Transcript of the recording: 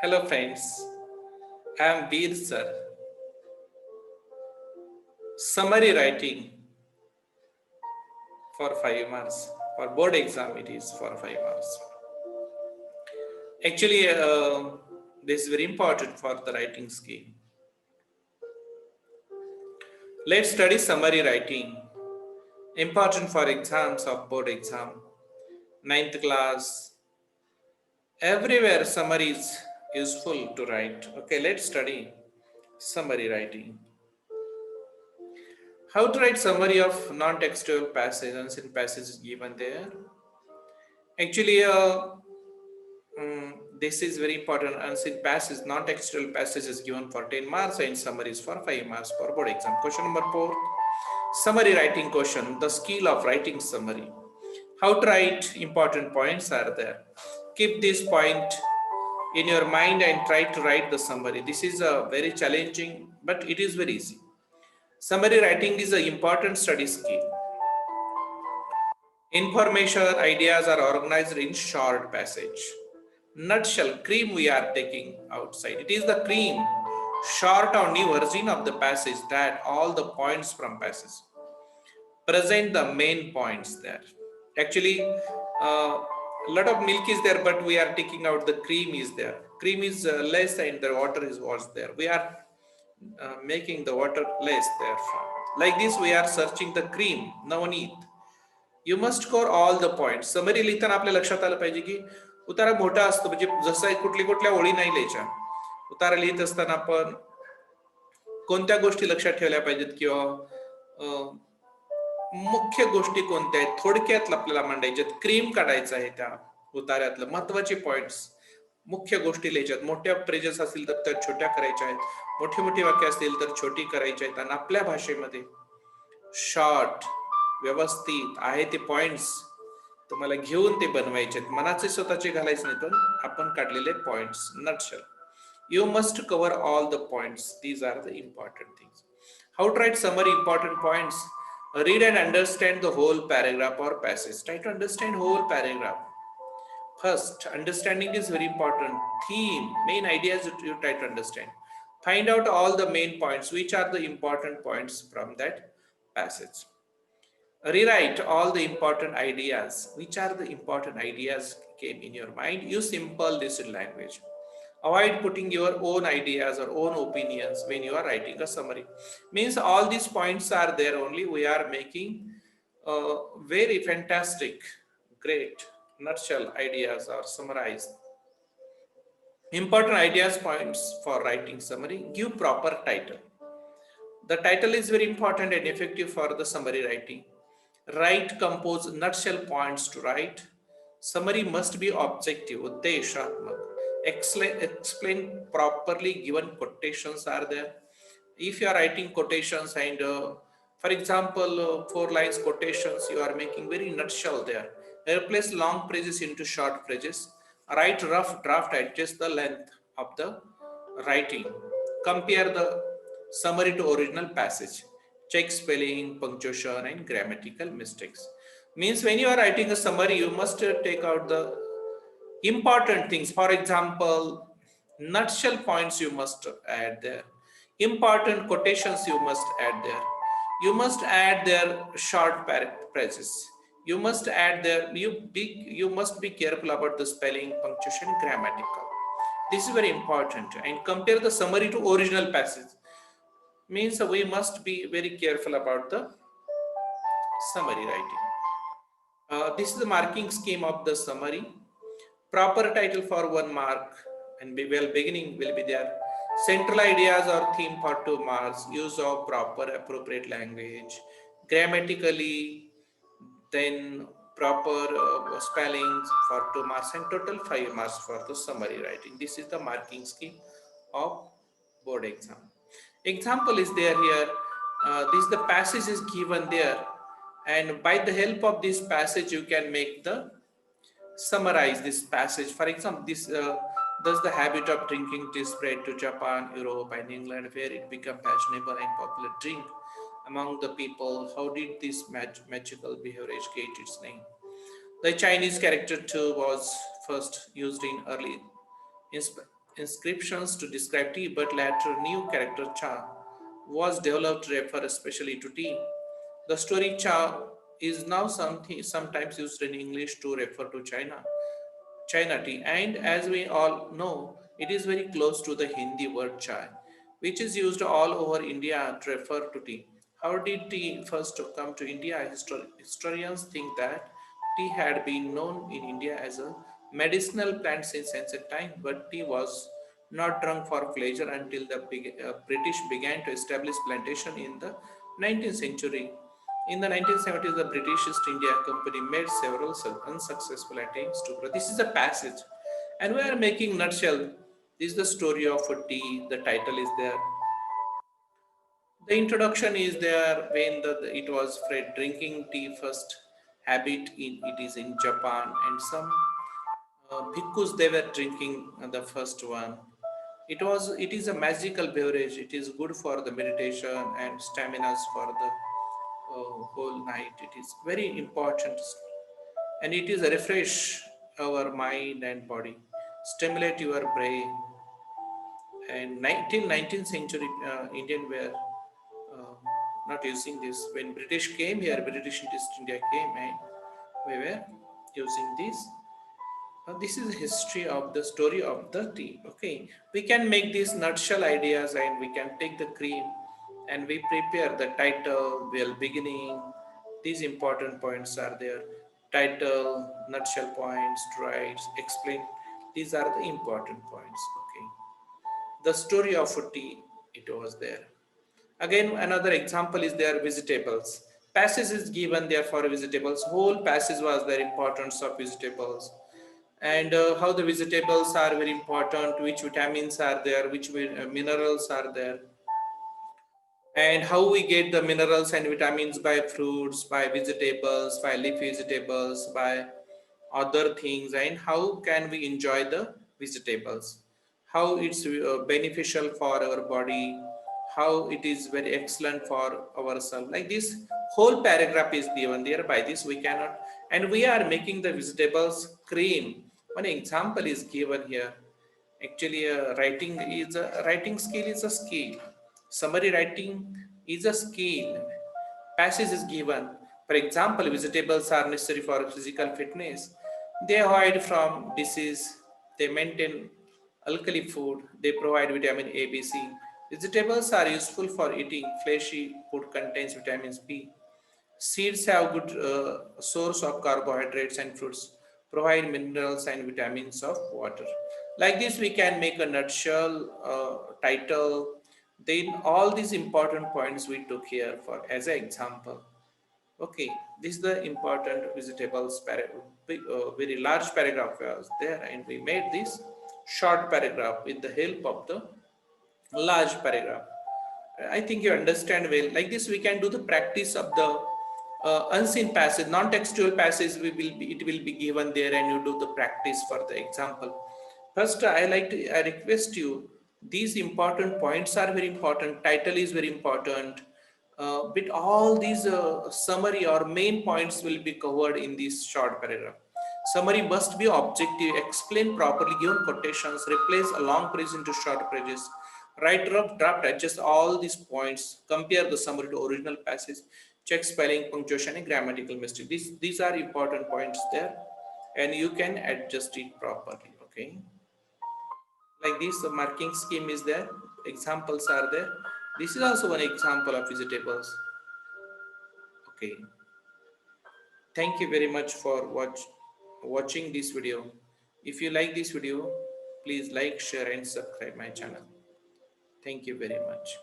Hello friends, I am Veer sir. Summary writing for 5 marks. For board exam it is for 5 marks. Actually, this is very important for the writing skill. Let's study summary writing. Important for exams of board exam. Ninth class. Everywhere summary is useful to write. Okay, let's study summary writing. How to write summary of non-textual passages and passages given there? Actually, this is very important. Unseen passage, non-textual passage is given for 10 marks and summaries for 5 marks for board exam. Question number 4. Summary writing question. The skill of writing summary. How to write important points are there. Keep this point in your mind and try to write the summary. This is a very challenging, but it is very easy. Summary writing is an important study skill. Information ideas are organized in short passage. Nutshell, cream we are taking outside. It is the cream, short or new version of the passage that all the points from passage. Present the main points there. Actually, a lot of milk is there, but we are taking out the cream is there. Cream is less and the water is what's there. We are making the water less there from. Like this, we are searching the cream, navneet. You must score all the point. Summary लिहिताना आपल्या लक्षात आलं पाहिजे की उतारा मोठा असतो, म्हणजे जसं कुठल्या ओळी नाही लिहायच्या. उतारा लिहित असताना आपण कोणत्या गोष्टी लक्षात ठेवल्या पाहिजेत किंवा मुख्य गोष्टी कोणत्या आहेत थोडक्यात आपल्याला मांडायच्यात. क्रीम काढायचं आहे त्या उतार्यातलं, महत्वाचे पॉइंट्स, मुख्य गोष्टी लिहायच्यात. मोठ्या प्रेजेस असतील तर त्या छोट्या करायच्या आहेत, मोठी मोठी वाक्य असतील तर छोटी करायची आहेत. आणि आपल्या भाषेमध्ये शॉर्ट व्यवस्थित आहे ते पॉइंट्स तुम्हाला घेऊन ते बनवायचे आहेत. मनाचे स्वतःचे घालायचे नाही, तर आपण काढलेले points. Nutshell, you must cover all the points. These are the important things. How to write summary important points. Read and understand the whole paragraph or passage. Try to understand whole paragraph. First, understanding is very important. Theme, main ideas you try to understand. Find out all the main points. Which are the important points from that passage. Rewrite all the important ideas. Which are the important ideas came in your mind. Use simple listed language. Avoid putting your own ideas or own opinions when you are writing a summary. Means all these points are there only. We are making very fantastic, great nutshell ideas are summarized. Important ideas points for writing summary. Give proper title. The title is very important and effective for the summary writing. Write, compose nutshell points to write. Summary must be objective, uddeshatmak. Explain properly. Given quotations are there. If you are writing quotations and for example 4 lines quotations, you are making very nutshell there. Replace long phrases into short phrases. Write rough draft, adjust the length of the writing. Compare the summary to original passage. Check spelling, punctuation and grammatical mistakes. Means when you are writing a summary, you must take out the important things. For example, nutshell points you must add there. Important quotations you must add there. You must add their short phrases. You must add their, you must be careful about the spelling, punctuation, grammatical. This is very important. And compare the summary to original passage. Means we must be very careful about the summary writing. This is the marking scheme of the summary. Proper title for 1 mark and beginning will be there. Central ideas or theme for 2 marks. Use of proper appropriate language. Grammatically, then proper spellings for 2 marks and total 5 marks for the summary writing. This is the marking scheme of board exam. Example is there here. This the passage is given there, and by the help of this passage you can make the summarize this passage. For example, this thus the habit of drinking tea spread to Japan, Europe and England, where it became fashionable and popular drink among the people. How did this magical beverage get its name? The Chinese character too was first used in early inscriptions to describe tea, but later new character cha was developed to refer especially to tea. The story cha is now something sometimes used in English to refer to China tea, and as we all know, it is very close to the Hindi word chai, which is used all over India to refer to tea. How did tea first come to India? Historians think that tea had been known in India as a medicinal plant since ancient time, but tea was not drunk for pleasure until the British began to establish plantation in the 19th century. In the 1970s, the British East India Company made several unsuccessful attempts to grow. This is a passage, and we are making nutshell. This is the story of a tea. The title is there. The introduction is there when it was Fred drinking tea first habit in it is in Japan, and some bhikkhus they were drinking the first one. It is a magical beverage. It is good for the meditation and stamina for the whole night. It is very important, and it is a refresh our mind and body, stimulate your brain. And till 19th century, Indian were uh, not using this. When British came here, British East India came, and we were using this. This is the history of the story of the tea. Okay, we can make these nutshell ideas, and we can take the cream, and we prepare the title, well, beginning. These important points are there. Title, nutshell points, rights, explain. These are the important points. Okay, the story of a tea. It was there. Again, another example is their vegetables. Passage is given there for vegetables. Whole passage was their importance of vegetables, and how the vegetables are very important, which vitamins are there, which minerals are there, and how we get the minerals and vitamins by fruits, by vegetables, by leafy vegetables, by other things, and how can we enjoy the vegetables, how it's beneficial for our body, how it is very excellent for ourselves. Like this whole paragraph is given there. By this we cannot, and we are making the vegetables cream. One example is given here. Actually, writing skill is a skill. Summary writing is a skill. Passage is given. For example, vegetables are necessary for physical fitness. They avoid from disease. They maintain alkali food. They provide vitamin A, B, C. Vegetables are useful for eating. Fleshy food contains vitamins B. Seeds have good source of carbohydrates, and fruits provide minerals and vitamins of water. Like this, we can make a nutshell title. Then all these important points we took here for as an example. Okay, this is the important vegetables very large paragraph was there, and we made this short paragraph with the help of the large paragraph. I think you understand well. Like this, we can do the practice of the unseen passage, non-textual passage. It will be given there, and you do the practice for the example. First, I request you. These important points are very important. Title is very important. But all these summary or main points will be covered in this short paragraph. Summary must be objective, explain properly, given quotations, replace a long phrase into short phrases. Write rough draft, adjust all these points, compare the summary to original passage, check spelling, punctuation, and grammatical mistake. These are important points there, and you can adjust it properly. Okay, like this, the marking scheme is there. Examples are there. This is also one example of vegetables. Okay, thank you very much for watching this video. If you like this video, please like, share, and subscribe my channel. Thank you very much.